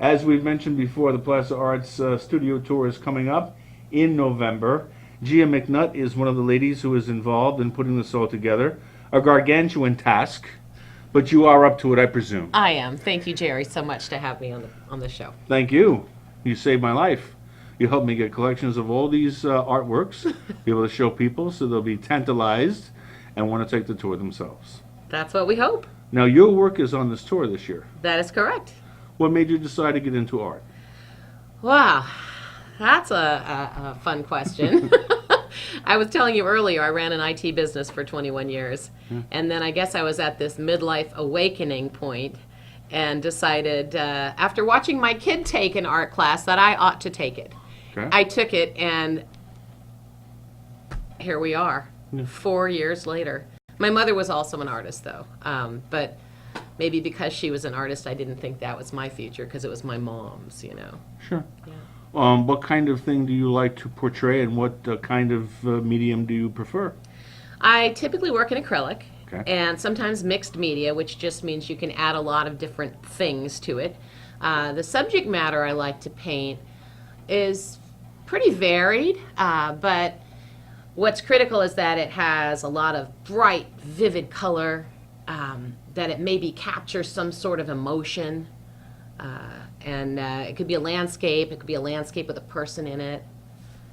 As we've mentioned before, the PlacerArts studio tour is coming up in November. Gia McNutt is one of the ladies who is involved in putting this all together. A gargantuan task, but you are up to it, I presume. I am. Thank you, Gerry, so much to have me on the show. Thank you. You saved my life. You helped me get collections of all these artworks, be able to show people so they'll be tantalized and want to take the tour themselves. That's what we hope. Now, your work is on this tour this year. That is correct. What made you decide to get into art? Wow, that's a fun question. I was telling you earlier, I ran an IT business for 21 years. And then I guess I was at this midlife awakening point and decided, after watching my kid take an art class, that I ought to take it. Okay. I took it, and here we are, 4 years later. My mother was also an artist, though, but maybe because she was an artist, I didn't think that was my future, because it was my mom's, you know. Sure. Yeah. What kind of thing do you like to portray, and what kind of medium do you prefer? I typically work in acrylic, Okay. and sometimes mixed media, which just means you can add a lot of different things to it. The subject matter I like to paint is pretty varied, but what's critical is that it has a lot of bright, vivid color, that it maybe captures some sort of emotion, and it could be a landscape, it could be a landscape with a person in it.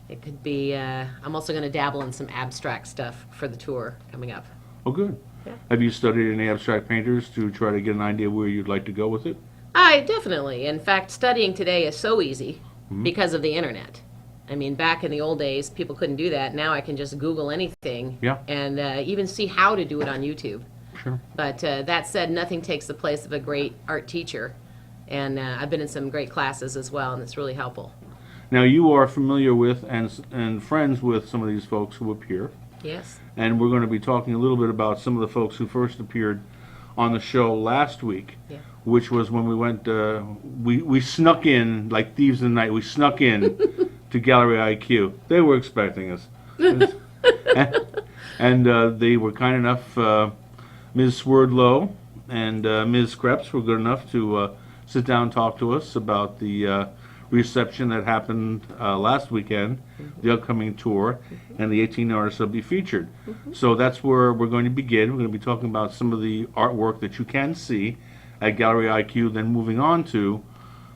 It could be, I'm also going to dabble in some abstract stuff for the tour coming up. Oh, good. Yeah. Have you studied any abstract painters to try to get an idea where you'd like to go with it? Definitely. In fact, studying today is so easy because of the internet. I mean, back in the old days, people couldn't do that. Now I can just Google anything and even see how to do it on YouTube. Sure. But that said, nothing takes the place of a great art teacher. And I've been in some great classes as well, and it's really helpful. Now, you are familiar with and friends with some of these folks who appear. Yes. And we're going to be talking a little bit about some of the folks who first appeared on the show last week, which was when we went, we snuck in, like thieves in the night, we snuck in to Gallery IQ. They were expecting us. and they were kind enough, Ms. Swerdlow and Ms. Krebs were good enough to sit down and talk to us about the reception that happened last weekend, the upcoming tour, and the 18 artists that will be featured. So that's where we're going to begin. We're going to be talking about some of the artwork that you can see at Gallery IQ, then moving on to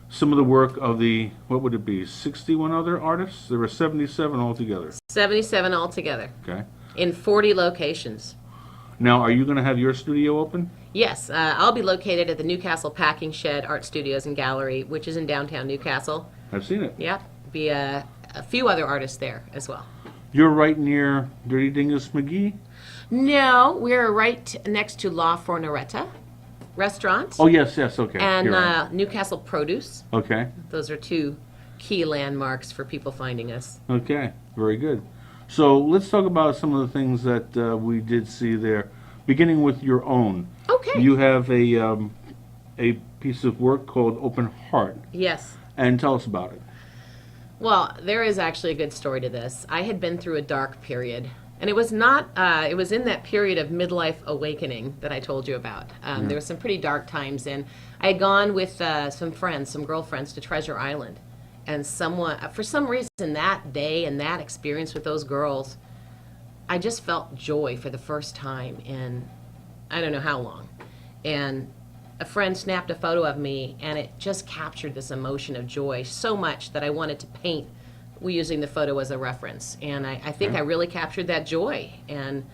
some of the work of the, what would it be, 61 other artists? There were 77 altogether. 77 altogether. Okay. In 40 locations. Now, are you going to have your studio open? Yes, I'll be located at the Newcastle Packing Shed Art Studios and Gallery, which is in downtown Newcastle. I've seen it. Yeah, be a few other artists there as well. You're right near Dirty Dingus McGee? No, we're right next to La Forneretta restaurant. Oh, yes, okay. And You're right. Newcastle Produce. Okay. Those are two key landmarks for people finding us. Okay, very good. So let's talk about some of the things that we did see there, beginning with your own. Okay. You have a piece of work called Open Heart. Yes. And tell us about it. Well, there is actually a good story to this. I had been through a dark period. And it was not, it was in that period of midlife awakening that I told you about. There were some pretty dark times, and I had gone with some friends, some girlfriends, to Treasure Island. And someone, for some reason, that day and that experience with those girls, I just felt joy for the first time in I don't know how long. And a friend snapped a photo of me, and it just captured this emotion of joy so much that I wanted to paint using the photo as a reference. And I think I really captured that joy. And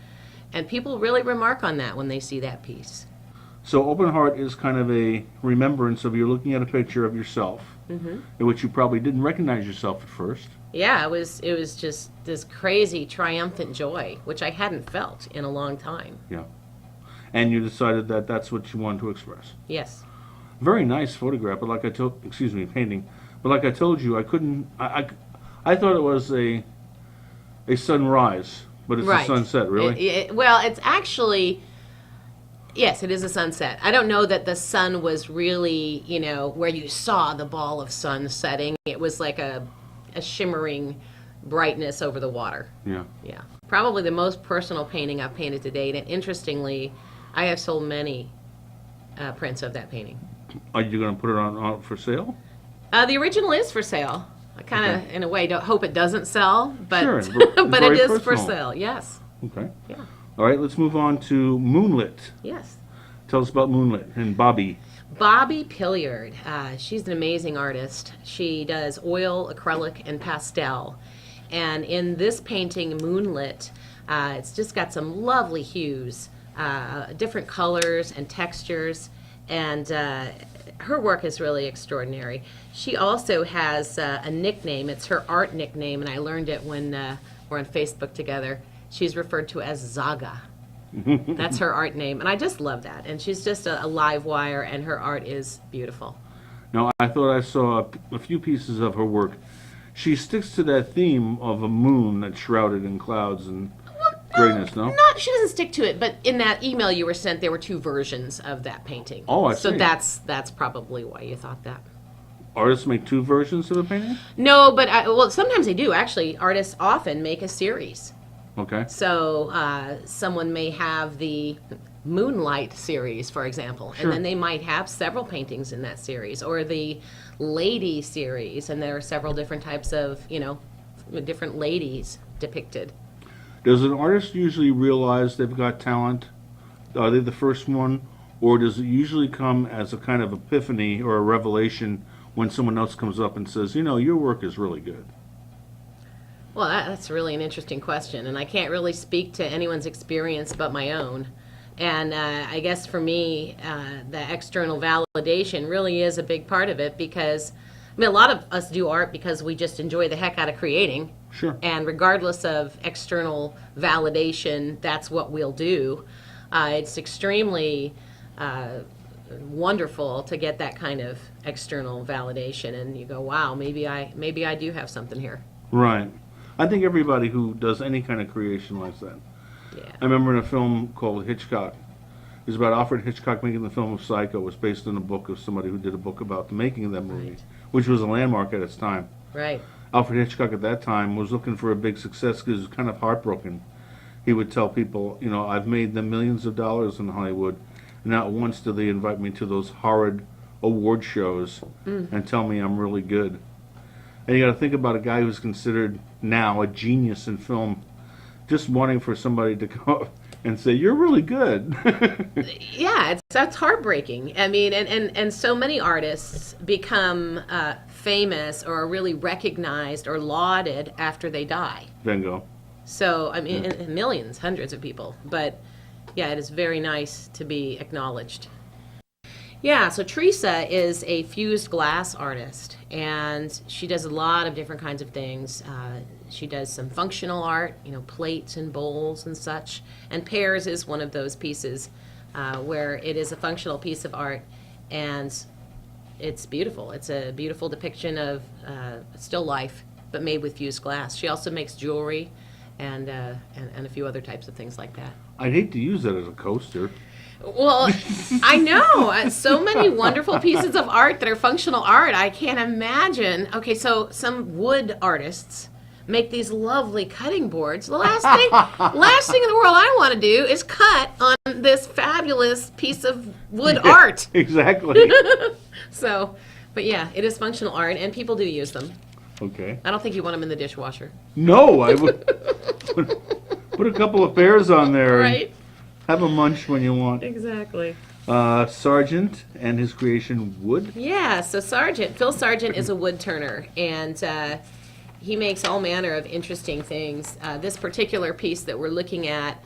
people really remark on that when they see that piece. So Open Heart is kind of a remembrance of you're looking at a picture of yourself, in which you probably didn't recognize yourself at first. Yeah, it was just this crazy, triumphant joy, which I hadn't felt in a long time. Yeah. And you decided that that's what you wanted to express. Yes. Very nice photograph, but like I told, painting. But like I told you, I couldn't, I thought it was a sunrise, but it's a sunset, really? Well, it's actually, yes, it is a sunset. I don't know that the sun was really, where you saw the ball of sun setting. It was like a shimmering brightness over the water. Yeah. Yeah. Probably the most personal painting I've painted to date, and interestingly, I have sold many prints of that painting. Are you going to put it on for sale? The original is for sale. I kind of, in a way, don't hope it doesn't sell, but Sure, but it very is for personal. sale. Yes. Okay. Yeah. All right, let's move on to Moonlit. Yes. Tell us about Moonlit and Bobby. Bobby Pilliard. She's an amazing artist. She does oil, acrylic, and pastel. And in this painting, Moonlit, it's just got some lovely hues, different colors and textures, and her work is really extraordinary. She also has a nickname. It's her art nickname, and I learned it when we're on Facebook together. She's referred to as Zaga. That's her art name, and I just love that. And she's just a live wire, and her art is beautiful. Now, I thought I saw a few pieces of her work. She sticks to that theme of a moon that's shrouded in clouds and grayness, no? She doesn't stick to it, but in that email you were sent, there were two versions of that painting. Oh, I So see. that's probably why you thought that. Artists make two versions of a painting? No, but well, sometimes they do. Actually, artists often make a series. Okay. So someone may have the Moonlight series, for example, Sure. and then they might have several paintings in that series, or the Lady series, and there are several different types of, different ladies depicted. Does an artist usually realize they've got talent? Are they the first one? Or does it usually come as a kind of epiphany or a revelation when someone else comes up and says, your work is really good? Well, that's really an interesting question, and I can't really speak to anyone's experience but my own. And I guess for me, the external validation really is a big part of it because, a lot of us do art because we just enjoy the heck out of creating. Sure. And regardless of external validation, that's what we'll do. It's extremely wonderful to get that kind of external validation, and you go, wow, maybe I do have something here. Right. I think everybody who does any kind of creation likes that. Yeah. I remember in a film called Hitchcock. It was about Alfred Hitchcock making the film of Psycho. It was based on a book of somebody who did a book about the making of that movie, Right. which was a landmark at its time. Right. Alfred Hitchcock at that time was looking for a big success because he was kind of heartbroken. He would tell people, I've made them millions of dollars in Hollywood, and not once do they invite me to those horrid award shows and tell me I'm really good. And you got to think about a guy who's considered now a genius in film, just wanting for somebody to come up and say, you're really good. Yeah, that's heartbreaking. I mean, and so many artists become famous or are really recognized or lauded after they die. Bingo. So, I mean, and millions, hundreds of people. But, yeah, it is very nice to be acknowledged. Yeah, so Trisa is a fused glass artist, and she does a lot of different kinds of things. She does some functional art, plates and bowls and such. And Pears is one of those pieces where it is a functional piece of art, and it's beautiful. It's a beautiful depiction of still life, but made with fused glass. She also makes jewelry and a few other types of things like that. I'd hate to use that as a coaster. Well, I know. So many wonderful pieces of art that are functional art. I can't imagine. Okay, so some wood artists make these lovely cutting boards. The last thing in the world I want to do is cut on this fabulous piece of wood art. Exactly. So, but yeah, it is functional art, and people do use them. Okay. I don't think you want them in the dishwasher. No, I would put a couple of pears on there Right? and have a munch when you want. Exactly. Sargent and his creation wood. Yeah, so Phil Sargent is a wood turner, and he makes all manner of interesting things. This particular piece that we're looking at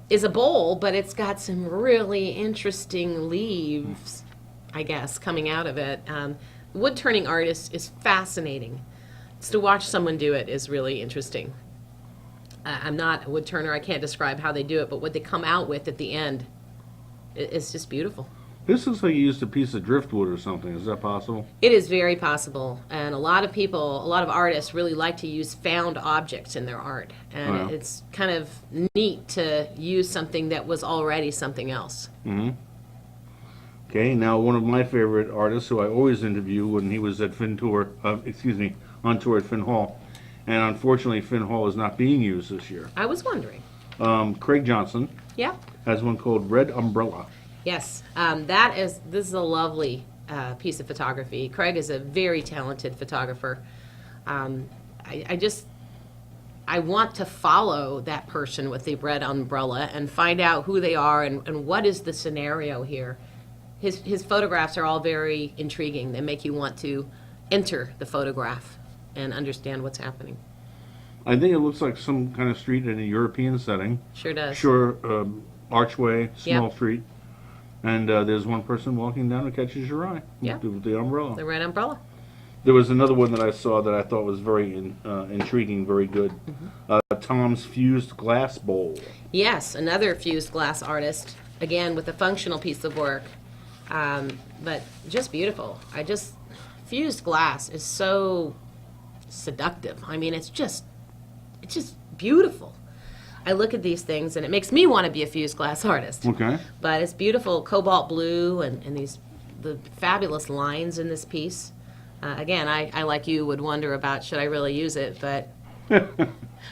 is a bowl, but it's got some really interesting leaves, I guess, coming out of it. Wood turning art is fascinating. It's to watch someone do it is really interesting. I'm not a wood turner. I can't describe how they do it, but what they come out with at the end is just beautiful. This looks like you used a piece of driftwood or something. Is that possible? It is very possible, and a lot of artists really like to use found objects in their art, and Oh, yeah. it's kind of neat to use something that was already something else. Mm-hmm. Okay, now one of my favorite artists who I always interview when he was at on tour at Finn Hall, and unfortunately Finn Hall is not being used this year. I was wondering. Craig Johnson Yeah. has one called Red Umbrella. Yes. This is a lovely piece of photography. Craig is a very talented photographer. I want to follow that person with the red umbrella and find out who they are and what is the scenario here. His photographs are all very intriguing. They make you want to enter the photograph and understand what's happening. I think it looks like some kind of street in a European setting. Sure does. Sure, archway, small Yep. street. And there's one person walking down who catches your eye Yeah. with the umbrella. The red umbrella. There was another one that I saw that I thought was very intriguing, very good. Tom's Fused Glass Bowl. Yes, another fused glass artist, again with a functional piece of work, but just beautiful. Fused glass is so seductive. I mean, it's just beautiful. I look at these things and it makes me want to be a fused glass artist. Okay. But it's beautiful cobalt blue and the fabulous lines in this piece. Again, I like you would wonder about should I really use it, but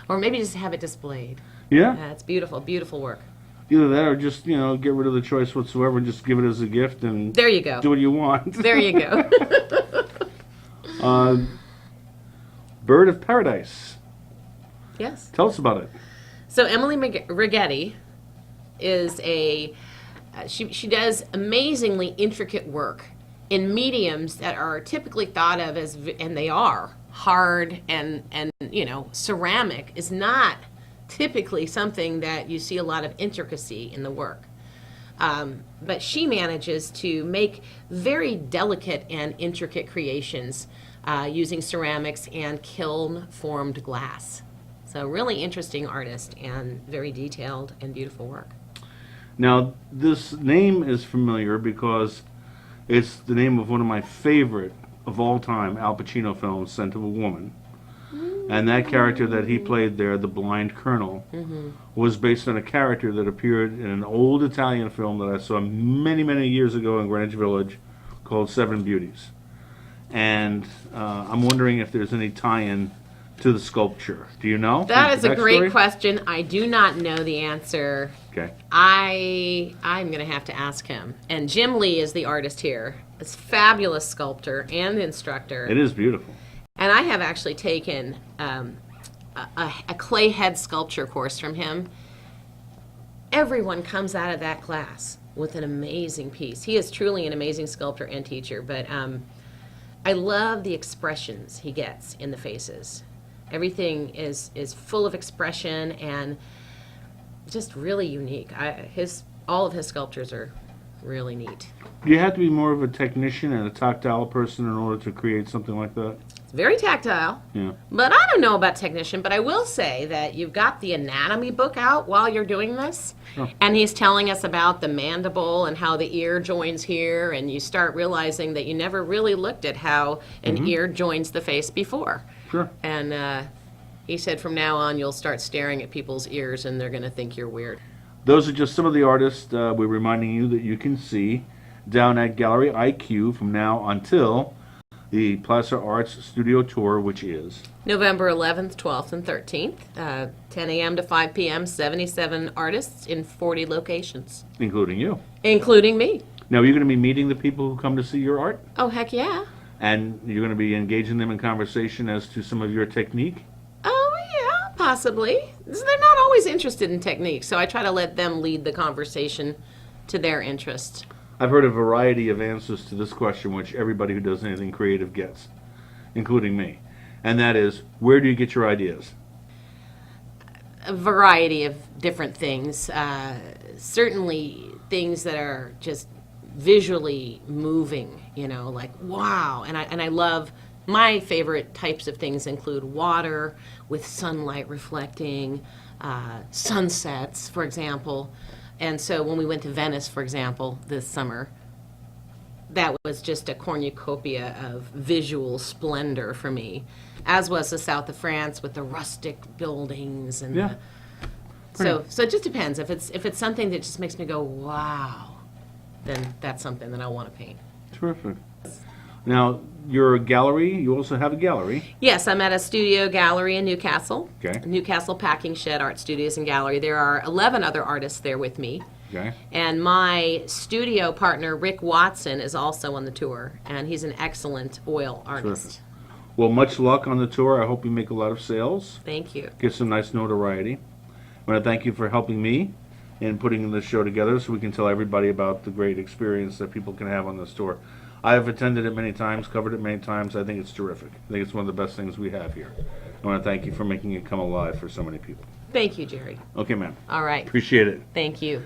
or maybe just have it displayed. Yeah. It's beautiful, beautiful work. Either that or just, get rid of the choice whatsoever and just give it as a gift and There you go. do what you want. There you go. Bird of Paradise. Yes. Tell us about it. So Emily Righetti is she does amazingly intricate work in mediums that are typically thought of as, and they are, hard and ceramic is not typically something that you see a lot of intricacy in the work. But she manages to make very delicate and intricate creations using ceramics and kiln-formed glass. So really interesting artist and very detailed and beautiful work. Now, this name is familiar because it's the name of one of my favorite of all time Al Pacino films, Scent of a Woman. And that character that he played there, the blind colonel, was based on a character that appeared in an old Italian film that I saw many, many years ago in Greenwich Village called Seven Beauties. And I'm wondering if there's any tie-in to the sculpture. Do you know? That is a great Backstory? question. I do not know the answer. Okay. I'm going to have to ask him. And Jim Lee is the artist here. This fabulous sculptor and instructor. It is beautiful. And I have actually taken a clay head sculpture course from him. Everyone comes out of that class with an amazing piece. He is truly an amazing sculptor and teacher, but I love the expressions he gets in the faces. Everything is full of expression and just really unique. All of his sculptures are really neat. You have to be more of a technician and a tactile person in order to create something like that. It's very tactile. Yeah. But I don't know about technician, but I will say that you've got the anatomy book out while you're doing this. Sure. And he's telling us about the mandible and how the ear joins here, and you start realizing that you never really looked at how an ear joins the face before. Sure. And he said from now on you'll start staring at people's ears and they're going to think you're weird. Those are just some of the artists we're reminding you that you can see down at Gallery IQ from now until the PlacerArts Studio Tour, which is November 11th, 12th, and 13th, 10 a.m. to 5 p.m., 77 artists in 40 locations. including you. Including me. Now, you're going to be meeting the people who come to see your art, Oh, heck yeah. and you're going to be engaging them in conversation as to some of your technique. Oh, yeah, possibly. They're not always interested in technique, so I try to let them lead the conversation to their interest. I've heard a variety of answers to this question, which everybody who does anything creative gets, including me. And that is, where do you get your ideas? A variety of different things. Certainly things that are just visually moving, like wow. And I love, my favorite types of things include water with sunlight reflecting, sunsets, for example. And so when we went to Venice, for example, this summer, that was just a cornucopia of visual splendor for me, as was the south of France with the rustic buildings and Yeah. so it just depends. If it's something that just makes me go wow, then that's something that I want to paint. Terrific. Now, your gallery, you also have a gallery. Yes, I'm at a studio gallery in Newcastle. Okay. Newcastle Packing Shed Art Studios and Gallery. There are 11 other artists there with me. Okay. And my studio partner, Rick Watson, is also on the tour, and he's an excellent oil artist. Terrific. Well, much luck on the tour. I hope you make a lot of sales. Thank you. Get some nice notoriety. I want to thank you for helping me in putting this show together so we can tell everybody about the great experience that people can have on this tour. I have attended it many times, covered it many times. I think it's terrific. I think it's one of the best things we have here. I want to thank you for making it come alive for so many people. Thank you, Gerry. Okay, ma'am. All right. Appreciate it. Thank you.